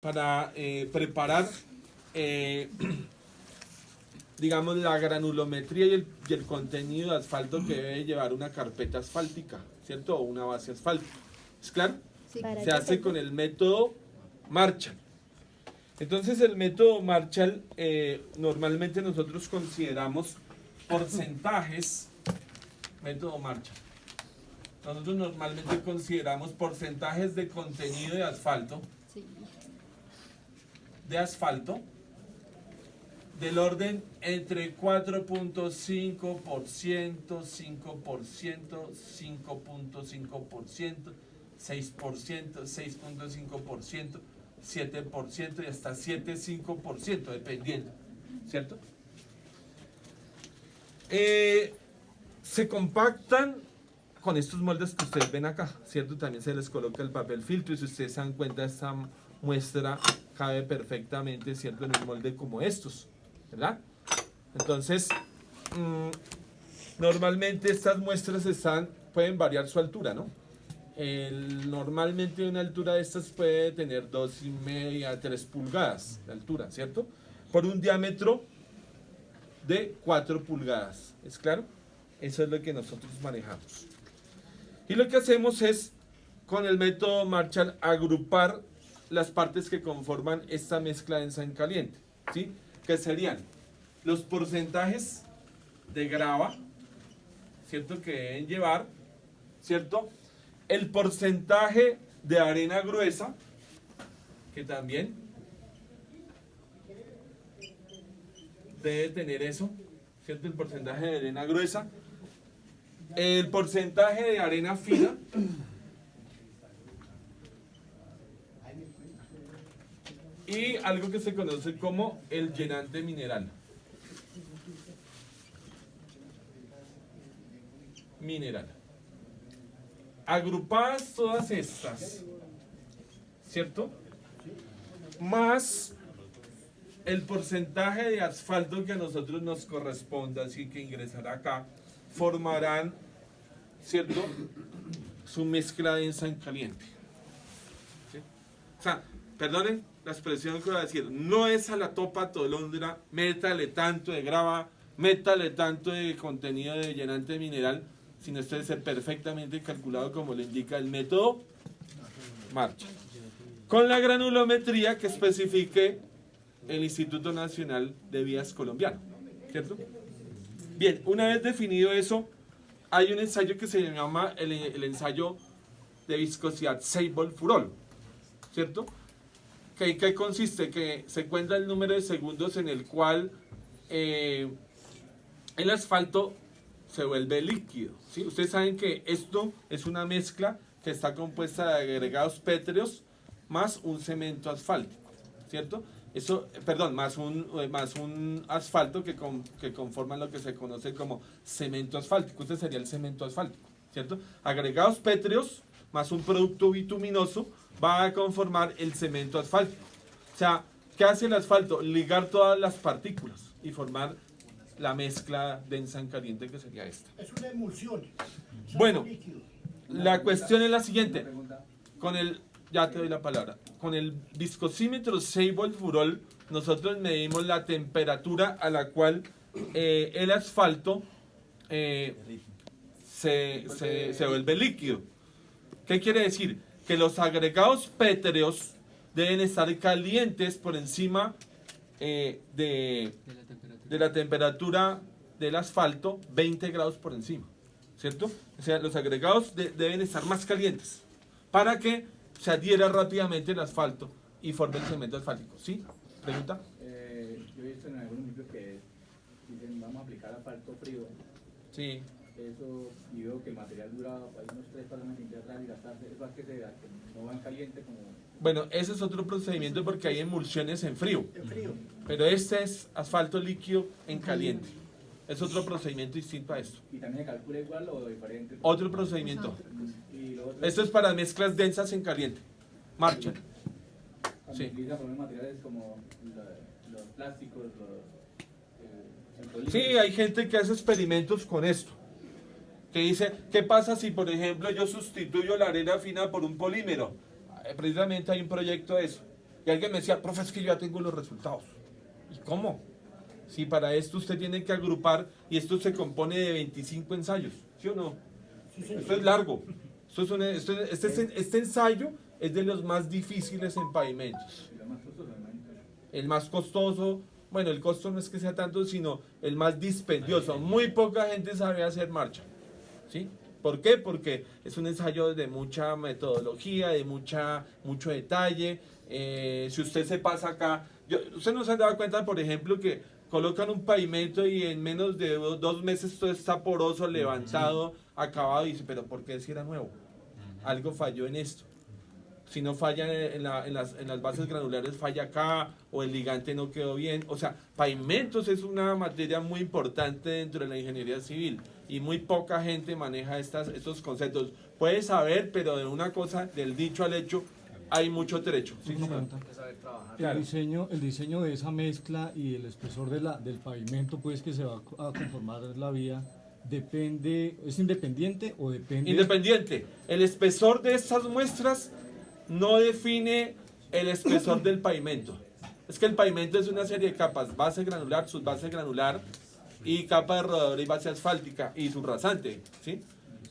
para preparar, digamos, la granulometría y el contenido de asfalto que debe llevar una carpeta asfáltica, ¿cierto? O una base asfáltica. ¿Es claro? Sí. Se hace con el método Marshall. Entonces, el método Marshall, normalmente nosotros consideramos porcentajes, método Marshall. Nosotros normalmente consideramos porcentajes de contenido de asfalto, Sí. del orden entre 4.5%, 5%, 5.5%, 6%, 6.5%, 7% y hasta 7,5%, dependiendo, ¿cierto? Se compactan con estos moldes que ustedes ven acá, ¿cierto? También se les coloca el papel filtro y si ustedes se dan cuenta, esta muestra cabe perfectamente, ¿cierto? En un molde como estos, ¿verdad? Entonces, normalmente estas muestras pueden variar su altura, ¿no? Normalmente una altura de estas puede tener 2,5 a 3 pulgadas de altura, ¿cierto? Por un diámetro de 4 pulgadas, ¿es claro? Eso es lo que nosotros manejamos. Y lo que hacemos es, con el método Marshall, agrupar las partes que conforman esta mezcla densa en caliente, ¿sí? Que serían los porcentajes de grava, ¿cierto? Que deben llevar, ¿cierto? El porcentaje de arena gruesa, que también debe tener eso, ¿cierto? El porcentaje de arena gruesa. El porcentaje de arena fina. Y algo que se conoce como el llenante mineral. Agrupadas todas estas, ¿cierto? Más el porcentaje de asfalto que a nosotros nos corresponda, así que ingresará acá, formarán, ¿cierto?, su mezcla densa en caliente. ¿Sí? O sea, perdonen la expresión que voy a decir, no es a la topa tolondra, métale tanto de grava, métale tanto de contenido de llenante mineral, sino esto debe ser perfectamente calculado como lo indica el método Marshall. Con la granulometría que especifique el Instituto Nacional de Vías colombiano, ¿cierto? Bien, una vez definido eso, hay un ensayo que se llama el ensayo de viscosidad Seibol-Furol, ¿cierto? ¿Qué consiste? Que se cuenta el número de segundos en el cual el asfalto se vuelve líquido, ¿sí? Ustedes saben que esto es una mezcla que está compuesta de agregados pétreos más un cemento asfáltico, ¿cierto? Más un asfalto que conforma lo que se conoce como cemento asfáltico. Este sería el cemento asfáltico, ¿cierto? Agregados pétreos más un producto bituminoso va a conformar el cemento asfáltico. O sea, ¿qué hace el asfalto? Ligar todas las partículas y formar la mezcla densa en caliente que sería esta. Es una emulsión. Bueno, la cuestión es la siguiente. Ya te doy la palabra. Con el viscosímetro Seibol-Furol, nosotros medimos la temperatura a la cual el asfalto se vuelve líquido. ¿Qué quiere decir? Que los agregados pétreos deben estar calientes por encima de la temperatura del asfalto, 20 grados por encima, ¿cierto? O sea, los agregados deben estar más calientes para que se adhiera rápidamente el asfalto y forme el cemento asfáltico. ¿Sí? ¿Pregunta? Yo he visto en algunos municipios que dicen vamos a aplicar asfalto frío. Sí. Eso, y veo que el material dura unos 3 para limpiar atrás y gastarse. ¿Eso a qué se da? ¿Que no van caliente como...? Bueno, ese es otro procedimiento porque hay emulsiones en frío. En frío. Pero este es asfalto líquido en caliente. Es otro procedimiento distinto a esto. ¿Y también se calcula igual o diferente? Otro procedimiento. Y lo otro, Esto es para mezclas densas en caliente. Marshall. cuando Sí. utilizan por ejemplo, materiales como los plásticos, el polímero. Sí, hay gente que hace experimentos con esto. Que dice, ¿qué pasa si, por ejemplo, yo sustituyo la arena fina por un polímero? Precisamente hay un proyecto de eso. Y alguien me decía, profe, es que yo ya tengo los resultados. ¿Y cómo? Si para esto usted tiene que agrupar y esto se compone de 25 ensayos, ¿sí o no? Esto es largo. Este ensayo es de los más difíciles en pavimentos. El más costoso, bueno, el costo no es que sea tanto, sino el más dispendioso. Muy poca gente sabe hacer marcha, ¿sí? ¿Por qué? Porque es un ensayo de mucha metodología, de mucho detalle. Si usted se pasa acá, usted no se ha dado cuenta, por ejemplo, que colocan un pavimento y en menos de 2 meses todo está poroso, levantado, acabado, y dice, pero ¿por qué si era nuevo? Algo falló en esto. Si no falla en las bases granulares, falla acá, o el ligante no quedó bien. O sea, pavimentos es una materia muy importante dentro de la ingeniería civil y muy poca gente maneja estos conceptos. Puede saber, pero de una cosa, del dicho al hecho, hay mucho trecho. ¿Sí? El diseño de esa mezcla y el espesor del pavimento, pues, que se va a conformar la vía, ¿es independiente o depende? Independiente. El espesor de estas muestras no define el espesor del pavimento. Es que el pavimento es una serie de capas: base granular, subbase granular y capa de rodadura y base asfáltica y subrasante, ¿sí?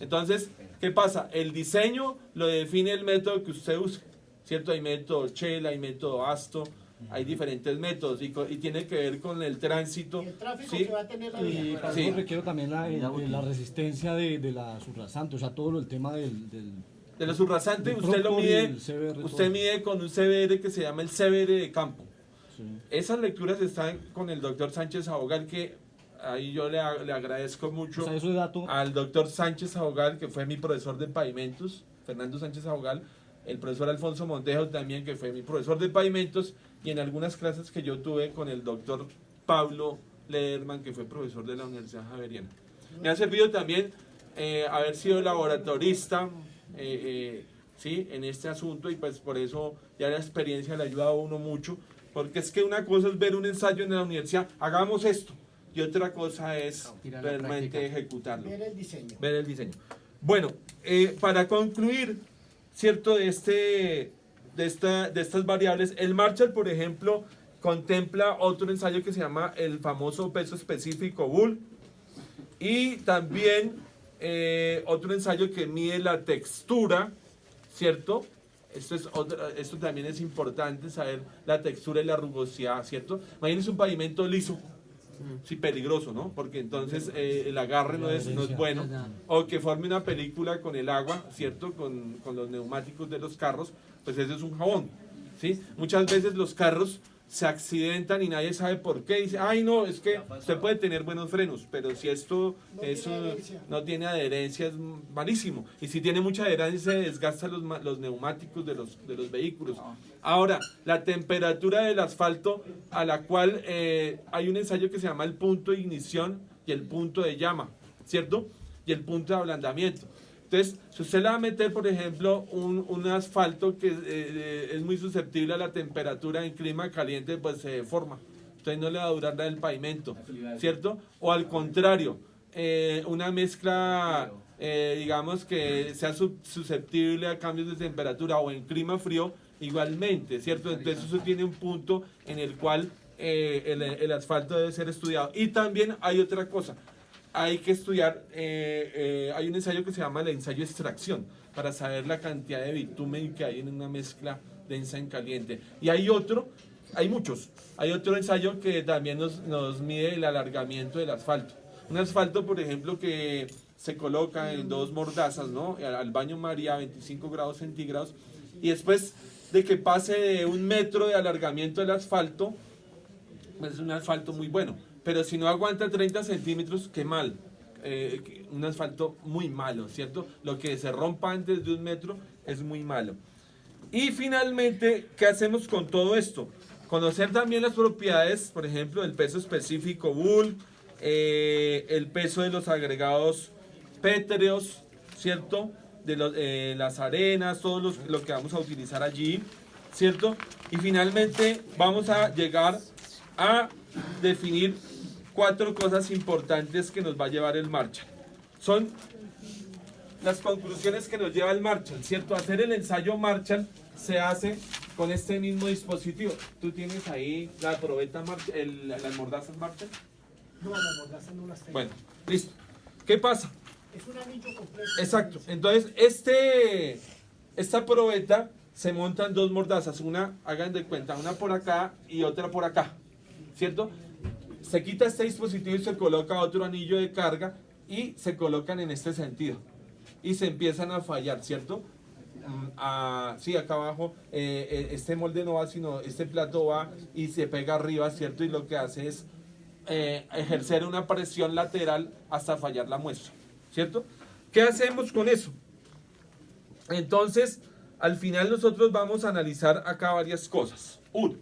Entonces, ¿qué pasa? El diseño lo define el método que usted use, ¿cierto? Hay método Shell, hay método ASTO, hay diferentes métodos y tiene que ver con el tránsito. Y el tráfico, ¿sí? que va a tener la Y vía. para Sí. eso requiero también la resistencia de la subrasante, o sea, todo el tema del De lo subrasante, el usted lo Proctor y mide, el CBR, usted todo. mide con un CBR que se llama el CBR de campo. Sí. Esas lecturas están con el doctor Sánchez Abogal, que ahí yo le agradezco mucho O sea, eso es dato. al doctor Sánchez Abogal, que fue mi profesor de pavimentos, Fernando Sánchez Abogal, el profesor Alfonso Montejo también, que fue mi profesor de pavimentos, y en algunas clases que yo tuve con el doctor Pablo Lederman, que fue profesor de la Universidad Javeriana. Me ha servido también haber sido laboratorista, sí, en este asunto, y pues por eso ya la experiencia le ayuda a uno mucho, porque es que una cosa es ver un ensayo en la universidad, hagamos esto, y otra cosa es realmente ejecutarlo, Ver el diseño. ver el diseño. Bueno, para concluir, cierto, de estas variables, el Marshall, por ejemplo, contempla otro ensayo que se llama el famoso peso específico Bull, y también otro ensayo que mide la textura, ¿cierto? Esto también es importante, saber la textura y la rugosidad, ¿cierto? Imagínense un pavimento liso, sí, peligroso, ¿no? Porque entonces el agarre no es bueno, o que forme una película con el agua, ¿cierto? Con los neumáticos de los carros, pues eso es un jabón, ¿sí? Muchas veces los carros se accidentan y nadie sabe por qué. Dice, ay no, es que usted puede tener buenos frenos, pero si esto no tiene adherencia, es malísimo. Y si tiene mucha adherencia, se desgasta los neumáticos de los vehículos. Ahora, la temperatura del asfalto, a la cual hay un ensayo que se llama el punto de ignición y el punto de llama, ¿cierto? Y el punto de ablandamiento. Entonces, si usted le va a meter, por ejemplo, un asfalto que es muy susceptible a la temperatura en clima caliente, pues se deforma. Entonces no le va a durar nada el pavimento, ¿cierto? O al contrario, una mezcla, digamos, que sea susceptible a cambios de temperatura o en clima frío, igualmente, ¿cierto? Entonces eso tiene un punto en el cual el asfalto debe ser estudiado. Y también hay otra cosa. Hay que estudiar, hay un ensayo que se llama el ensayo de extracción, para saber la cantidad de bitumen que hay en una mezcla densa en caliente. Y hay muchos. Hay otro ensayo que también nos mide el alargamiento del asfalto. Un asfalto, por ejemplo, que se coloca en 2 mordazas, ¿no? Al baño María a 25 grados centígrados, y después de que pase de 1 metro de alargamiento del asfalto, pues es un asfalto muy bueno. Pero si no aguanta 30 centímetros, qué mal. Un asfalto muy malo, ¿cierto? Lo que se rompa antes de 1 metro es muy malo. Y finalmente, ¿qué hacemos con todo esto? Conocer también las propiedades, por ejemplo, del peso específico Bull, el peso de los agregados pétreos, ¿cierto? De las arenas, todo lo que vamos a utilizar allí, ¿cierto? Y finalmente vamos a llegar a definir 4 cosas importantes que nos va a llevar el Marshall. Son las conclusiones que nos lleva el Marshall, ¿cierto? Hacer el ensayo Marshall se hace con este mismo dispositivo. ¿Tú tienes ahí la probeta, las mordazas, Martel? No, las mordazas no las tengo. Bueno, listo. ¿Qué pasa? Es un anillo completo. Exacto. Entonces, esta probeta se montan dos mordazas. Una, hagan de cuenta, una por acá y otra por acá. ¿Cierto? Se quita este dispositivo y se coloca otro anillo de carga y se colocan en este sentido. Y se empiezan a fallar, ¿cierto? Sí, acá abajo, este molde no va, sino este plato va y se pega arriba, ¿cierto? Y lo que hace es ejercer una presión lateral hasta fallar la muestra, ¿cierto? ¿Qué hacemos con eso? Entonces, al final nosotros vamos a analizar acá varias cosas. Uno,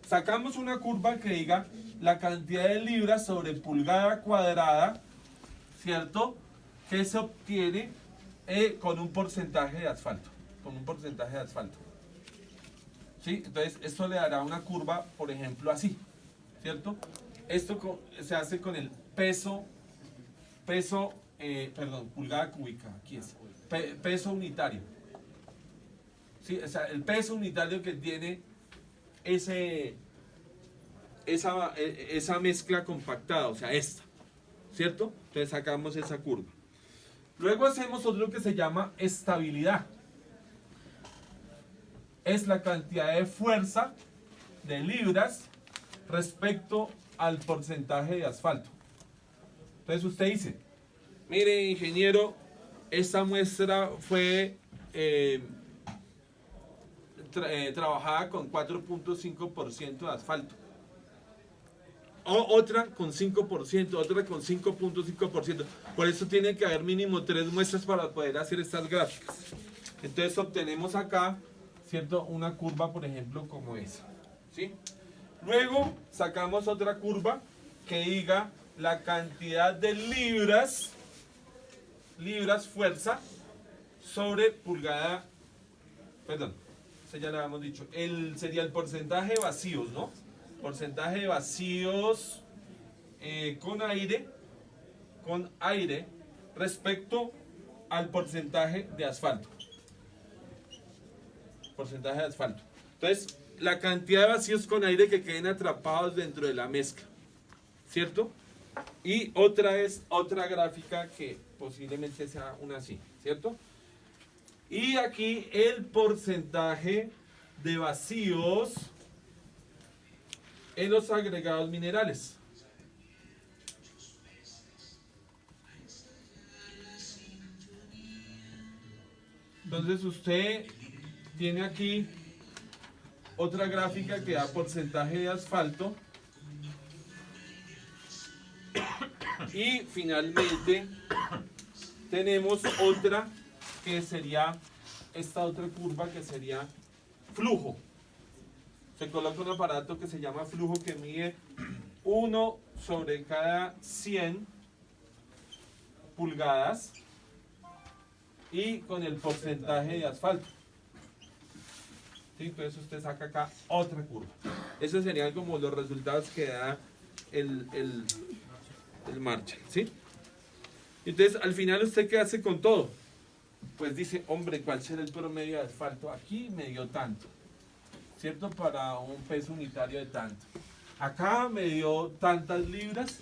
sacamos una curva que diga la cantidad de libras sobre pulgada cuadrada, ¿cierto? Que se obtiene con un porcentaje de asfalto. Con un porcentaje de asfalto. ¿Sí? Entonces, esto le dará una curva, por ejemplo, así, ¿cierto? Esto se hace con el pulgada cúbica, aquí es, peso unitario. ¿Sí? O sea, el peso unitario que tiene esa mezcla compactada, o sea, esta, ¿cierto? Entonces sacamos esa curva. Luego hacemos otro que se llama estabilidad. Es la cantidad de fuerza de libras respecto al porcentaje de asfalto. Entonces usted dice, mire ingeniero, esta muestra fue trabajada con 4.5% de asfalto. O otra con 5%, otra con 5.5%. Por eso tiene que haber mínimo 3 muestras para poder hacer estas gráficas. Entonces obtenemos acá, ¿cierto? Una curva, por ejemplo, como esa. ¿Sí? Luego sacamos otra curva que diga la cantidad de libras fuerza sobre pulgada, perdón, eso ya lo habíamos dicho, sería el porcentaje de vacíos, ¿no? Porcentaje de vacíos con aire respecto al porcentaje de asfalto. Porcentaje de asfalto. Entonces, la cantidad de vacíos con aire que queden atrapados dentro de la mezcla, ¿cierto? Y otra gráfica que posiblemente sea una así, ¿cierto? Y aquí el porcentaje de vacíos en los agregados minerales. Entonces usted tiene aquí otra gráfica que da porcentaje de asfalto. Y finalmente tenemos otra que sería esta otra curva que sería flujo. Se coloca un aparato que se llama flujo que mide 1 sobre cada 100 pulgadas y con el porcentaje de asfalto. ¿Sí? Entonces usted saca acá otra curva. Esos serían como los resultados que da el Marshall, ¿sí? Entonces al final usted ¿qué hace con todo? Pues dice, hombre, ¿cuál será el promedio de asfalto? Aquí me dio tanto, ¿cierto? Para un peso unitario de tanto. Acá me dio tantas libras